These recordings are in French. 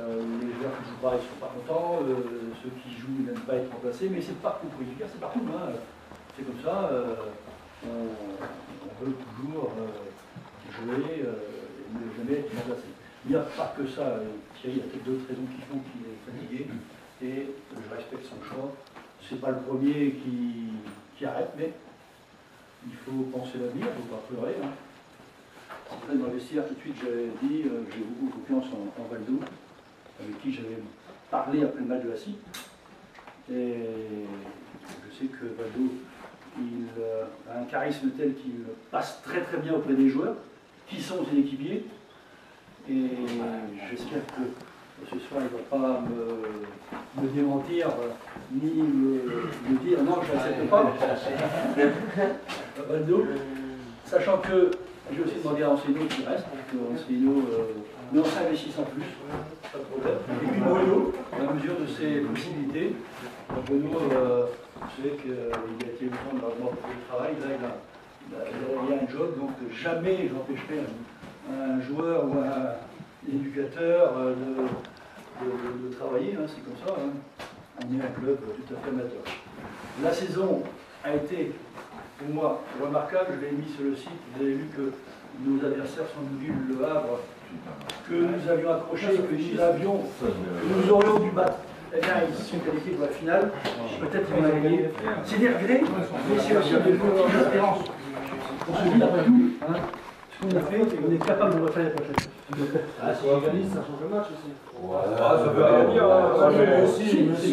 les joueurs qui ne jouent pas, ils ne sont pas contents, ceux qui jouent ils n'aiment pas être remplacés, mais c'est partout, pour y dire, c'est partout. Hein. C'est comme ça, on veut toujours jouer et ne jamais être remplacé. Il n'y a pas que ça, Thierry, il y a peut-être d'autres raisons qui font qu'il est fatigué, et je respecte son choix. Ce n'est pas le premier qui arrête, mais il faut penser l'avenir, il ne faut pas pleurer. Hein. C'est vrai, dans le vestiaire, tout de suite, j'avais dit que j'ai beaucoup confiance en Valdo, avec qui j'avais parlé après le match de la CIP. Et je sais que Valdo, il a un charisme tel qu'il passe très très bien auprès des joueurs, qui sont ses équipiers. Et j'espère que ce soir, il ne va pas me démentir, ni me dire non, je n'accepte pas. Valdo, sachant que j'ai aussi demandé à Anselino qui reste, Anselino n'en s'investisse en plus, pas de problème. Et puis Bruno, à la mesure de ses possibilités, Bruno, je sais qu'il a été longtemps dans le travail, là il y a un job, donc jamais j'empêcherai un joueur ou un éducateur de travailler, hein, c'est comme ça. Hein. On est un club tout à fait amateur. La saison a été, pour moi, remarquable. Je l'ai mis sur le site. Vous avez vu que nos adversaires sont venus Le Havre, que nous avions accroché, que nous aurions dû battre. Eh bien, ils se sont qualifiés pour la finale. Peut-être qu'ils vont la gagner. C'est des regrets, mais c'est aussi des petites espérances. On se dit, après tout, hein, ce qu'on a fait, et on est capable de refaire la prochaine. Ah, si on gagne, ça change le match aussi. Ouais, ça veut rien dire. Ça aussi. Vas-y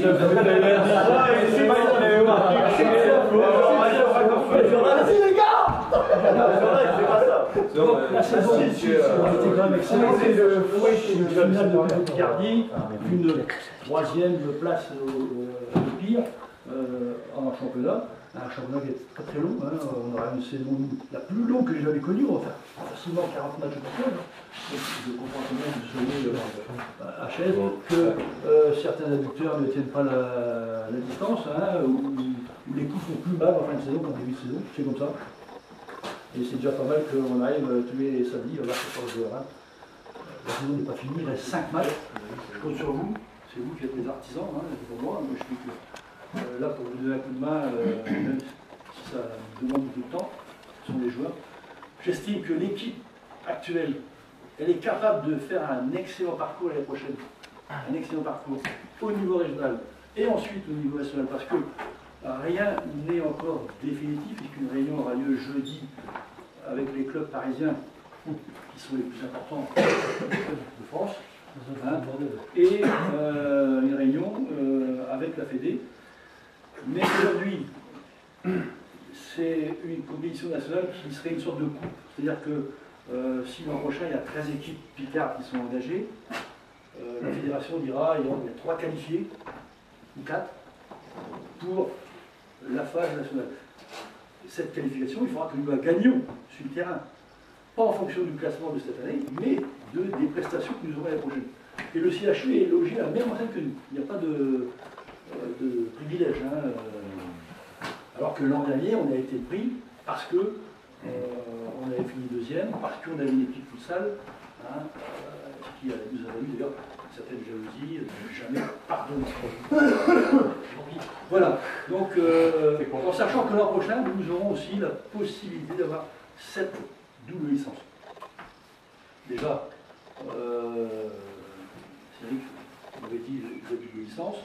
les gars! C'est pas ça. La saison a été quand même excellente. Une finale de Picardie, une troisième place au pire en championnat. Un championnat qui est très très long. Hein. On aura une saison la plus longue que j'ai jamais connue. On va faire facilement 40 matchs par club. Donc je comprends très bien que vous soyez à chaise, que certains adducteurs ne tiennent pas la distance, hein, où les coups sont plus bas en fin de saison qu'en début de saison. C'est comme ça. Et c'est déjà pas mal qu'on arrive tous les samedis à voir 14 heures. Hein. La saison n'est pas finie, il reste 5 matchs. Je compte sur vous. C'est vous qui êtes les artisans, hein, pour moi. Moi je suis que là pour vous donner un coup de main, même si ça demande beaucoup de temps, ce sont les joueurs. J'estime que l'équipe actuelle, elle est capable de faire un excellent parcours l'année prochaine. Un excellent parcours au niveau régional et ensuite au niveau national. Parce que rien n'est encore définitif, puisqu'une réunion aura lieu jeudi avec les clubs parisiens qui sont les plus importants de France. Hein, et une réunion avec la Fédé. Mais aujourd'hui, c'est une compétition nationale qui serait une sorte de coupe. C'est-à-dire que si l'an prochain il y a 13 équipes Picard qui sont engagées, la fédération dira il y a 3 qualifiés, ou 4, pour la phase nationale. Cette qualification, il faudra que nous la gagnions sur le terrain. Pas en fonction du classement de cette année, mais des prestations que nous aurons l'année prochaine. Et le CHU est logé à la même enseigne que nous. Il n'y a pas de privilège. Hein. Alors que l'an dernier, on a été pris parce que on avait fini deuxième, parce qu'on avait une équipe futsal, hein, qui nous a valu d'ailleurs certaines jalousies, jamais pardonné. Voilà. Donc, en sachant que l'an prochain, nous aurons aussi la possibilité d'avoir 7 doubles licences. Déjà, Cédric, vous m'avez dit que vous avez double licence.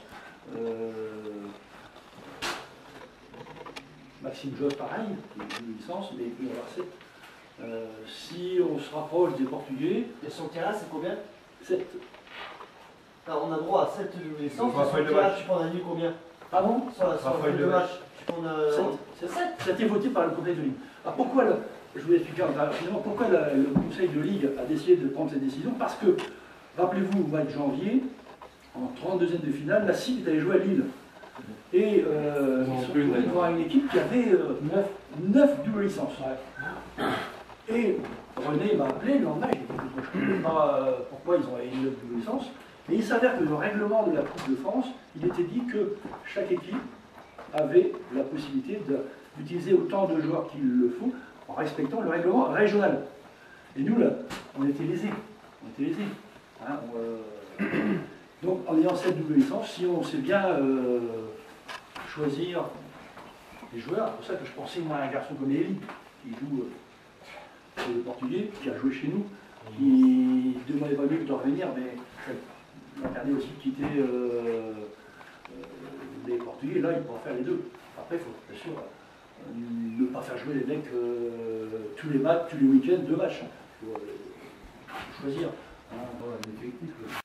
Maxime Josse, pareil, une licence, mais il peut y avoir 7. Si on se rapproche des Portugais. Et sur le terrain, c'est combien? 7. On a droit à 7 licences. Sur le terrain, tu prends un nuit combien? Pardon? Sur la feuille de match, tu prends 7. Ça a été voté par le Conseil de Ligue. Alors pourquoi, je vous explique finalement pourquoi le Conseil de Ligue a décidé de prendre cette décision? Parce que, rappelez-vous, au mois de janvier, en 32e de finale, la CIP est allée jouer à Lille. Et ils sont venus voir une équipe qui avait 9 doubles licences. Et René m'a appelé le lendemain, je ne sais pas pourquoi ils ont eu 9 doubles licences. Mais il s'avère que dans le règlement de la Coupe de France, il était dit que chaque équipe avait la possibilité d'utiliser autant de joueurs qu'il le faut en respectant le règlement régional. Et nous, là, on était lésés. On était lésés. Hein, Donc en ayant cette double licence, si on sait bien choisir les joueurs, c'est pour ça que je pensais moi à un garçon comme Eli, qui joue le portugais, qui a joué chez nous, qui demandait pas mieux que de revenir, mais il m'a permis aussi de quitter les portugais, là il peut en faire les deux. Après il faut bien sûr ne pas faire jouer les mecs tous les matchs, tous les week-ends, 2 matchs. Il faut choisir. Hein, voilà, l'effectif.